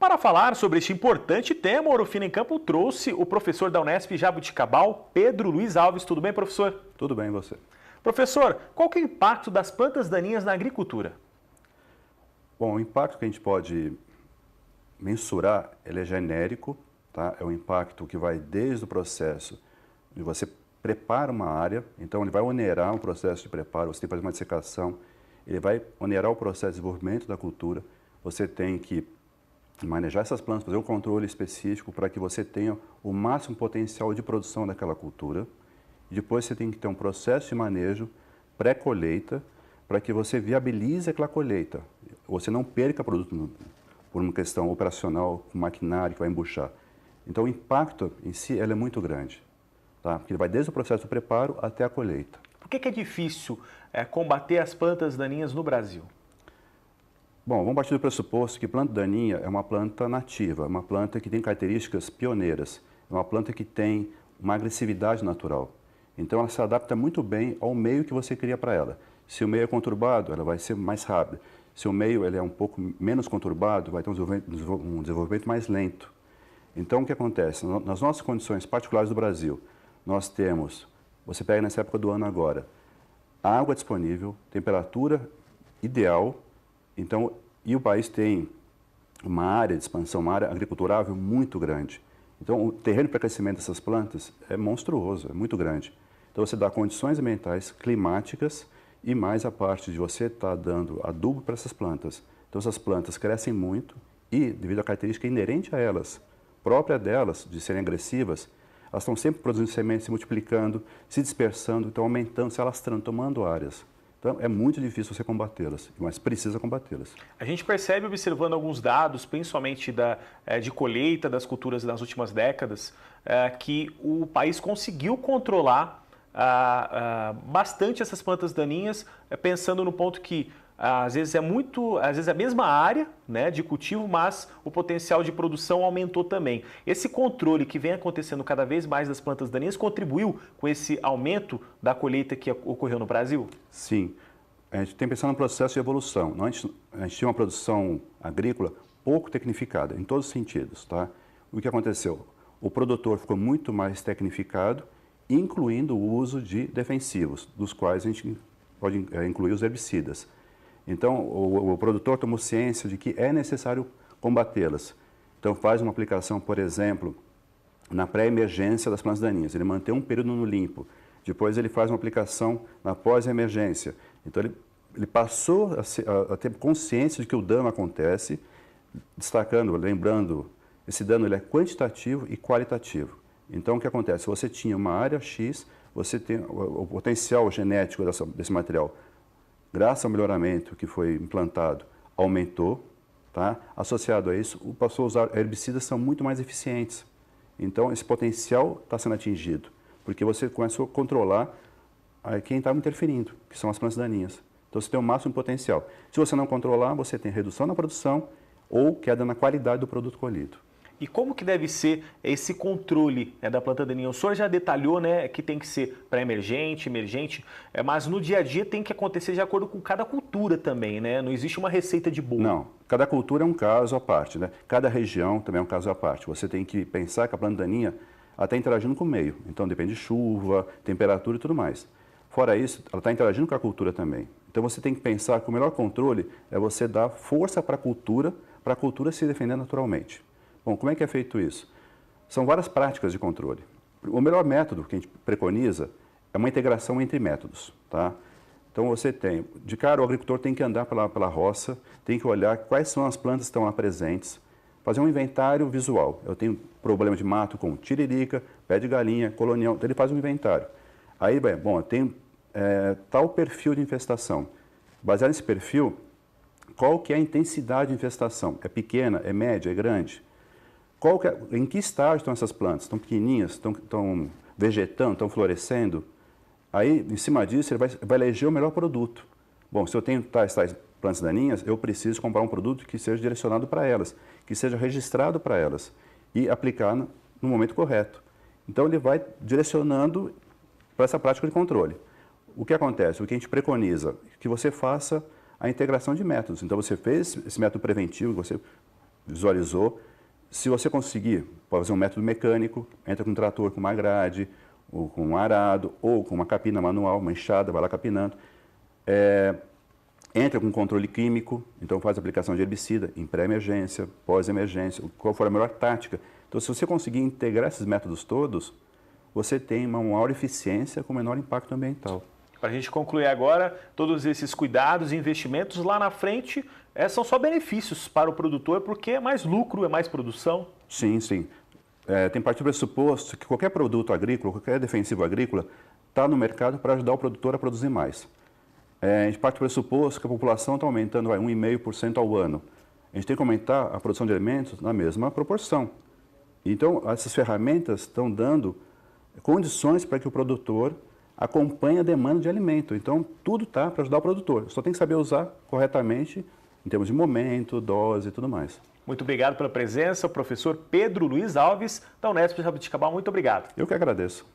Para falar sobre este importante tema, o Ouro Fino em Campo trouxe o professor da Unesp Jabuticabal, Pedro Luiz Alves. Tudo bem, professor? Tudo bem, e você? Professor, qual que é o impacto das plantas daninhas na agricultura? Bom, o impacto que a gente pode mensurar, ele é genérico, tá? É um impacto que vai desde o processo de você prepara uma área, então ele vai onerar um processo de preparo, você tem que fazer uma dissecação, ele vai onerar o processo de desenvolvimento da cultura, você tem que manejar essas plantas, fazer um controle específico para que você tenha o máximo potencial de produção daquela cultura. E depois você tem que ter um processo de manejo pré-colheita para que você viabilize aquela colheita. Você não perca produto por uma questão operacional, com maquinário que vai embuchar. Então o impacto em si ele é muito grande, tá? Porque ele vai desde o processo do preparo até a colheita. Por que é difícil combater as plantas daninhas no Brasil? Bom, vamos partir do pressuposto que planta daninha é uma planta nativa, uma planta que tem características pioneiras, é uma planta que tem uma agressividade natural. Então ela se adapta muito bem ao meio que você cria para ela. Se o meio é conturbado, ela vai ser mais rápida. Se o meio ele é um pouco menos conturbado, vai ter um desenvolvimento mais lento. Então o que acontece? Nas nossas condições particulares do Brasil, nós temos, você pega nessa época do ano agora, água disponível, temperatura ideal, então, e o país tem uma área de expansão, uma área agriculturável muito grande. Então, o terreno para crescimento dessas plantas é monstruoso, é muito grande. Então, você dá condições ambientais, climáticas e mais a parte de você estar dando adubo para essas plantas. Então, essas plantas crescem muito e, devido à característica inerente a elas, própria delas, de serem agressivas, elas estão sempre produzindo sementes, se multiplicando, se dispersando, então aumentando, se alastrando, tomando áreas. Então, é muito difícil você combatê-las, mas precisa combatê-las. A gente percebe, observando alguns dados, principalmente de colheita das culturas nas últimas décadas, que o país conseguiu controlar bastante essas plantas daninhas, pensando no ponto que às vezes é a mesma área, né, de cultivo, mas o potencial de produção aumentou também. Esse controle que vem acontecendo cada vez mais das plantas daninhas contribuiu com esse aumento da colheita que ocorreu no Brasil? Sim. A gente tem pensado no processo de evolução. A gente tinha uma produção agrícola pouco tecnificada, em todos os sentidos, tá? O que aconteceu? O produtor ficou muito mais tecnificado, incluindo o uso de defensivos, dos quais a gente pode incluir os herbicidas. Então, o produtor tomou ciência de que é necessário combatê-las. Então, faz uma aplicação, por exemplo, na pré-emergência das plantas daninhas. Ele mantém um período no limpo. Depois, ele faz uma aplicação na pós-emergência. Então, ele passou a ter consciência de que o dano acontece, destacando, lembrando, esse dano ele é quantitativo e qualitativo. Então, o que acontece? Se você tinha uma área X, você tem o potencial genético desse material, graças ao melhoramento que foi implantado, aumentou, tá? Associado a isso, passou a usar herbicidas que são muito mais eficientes. Então, esse potencial está sendo atingido, porque você começou a controlar quem estava interferindo, que são as plantas daninhas. Então, você tem o máximo potencial. Se você não controlar, você tem redução na produção ou queda na qualidade do produto colhido. E como que deve ser esse controle, né, da planta daninha? O senhor já detalhou, né, que tem que ser pré-emergente, emergente, mas no dia a dia tem que acontecer de acordo com cada cultura também, né? Não existe uma receita de bolo. Não, cada cultura é um caso à parte, né? Cada região também é um caso à parte. Você tem que pensar que a planta daninha está interagindo com o meio, então depende de chuva, temperatura e tudo mais. Fora isso, ela está interagindo com a cultura também. Então você tem que pensar que o melhor controle é você dar força para a cultura se defender naturalmente. Bom, como é que é feito isso? São várias práticas de controle. O melhor método que a gente preconiza é uma integração entre métodos, tá? Então você tem, de cara o agricultor tem que andar pela roça, tem que olhar quais são as plantas que estão lá presentes, fazer um inventário visual. Eu tenho problema de mato com tiririca, pé de galinha, colonial, então ele faz um inventário. Aí, bom, eu tenho tal perfil de infestação. Baseado nesse perfil, qual que é a intensidade de infestação? É pequena, é média, é grande? Em que estágio estão essas plantas? Estão pequenininhas? Estão vegetando? Estão florescendo? Aí, em cima disso, ele vai eleger o melhor produto. Bom, se eu tenho tais plantas daninhas, eu preciso comprar um produto que seja direcionado para elas, que seja registrado para elas e aplicar no momento correto. Então, ele vai direcionando para essa prática de controle. O que acontece? O que a gente preconiza? Que você faça a integração de métodos. Então, você fez esse método preventivo, você visualizou. Se você conseguir, pode fazer um método mecânico, entra com um trator com uma grade, ou com um arado, ou com uma capina manual, uma enxada, vai lá capinando. Entra com controle químico, então faz aplicação de herbicida em pré-emergência, pós-emergência, qual for a melhor tática. Então, se você conseguir integrar esses métodos todos, você tem uma maior eficiência com menor impacto ambiental. Para a gente concluir agora, todos esses cuidados e investimentos lá na frente são só benefícios para o produtor, porque é mais lucro, é mais produção. Sim, sim. Tem parte do pressuposto que qualquer produto agrícola, qualquer defensivo agrícola, está no mercado para ajudar o produtor a produzir mais. A gente parte do pressuposto que a população está aumentando 1,5% ao ano. A gente tem que aumentar a produção de alimentos na mesma proporção. Então, essas ferramentas estão dando condições para que o produtor acompanhe a demanda de alimento. Então, tudo está para ajudar o produtor. Só tem que saber usar corretamente em termos de momento, dose e tudo mais. Muito obrigado pela presença, o professor Pedro Luiz Alves, da Unesp de Jaboticabal. Muito obrigado. Eu que agradeço.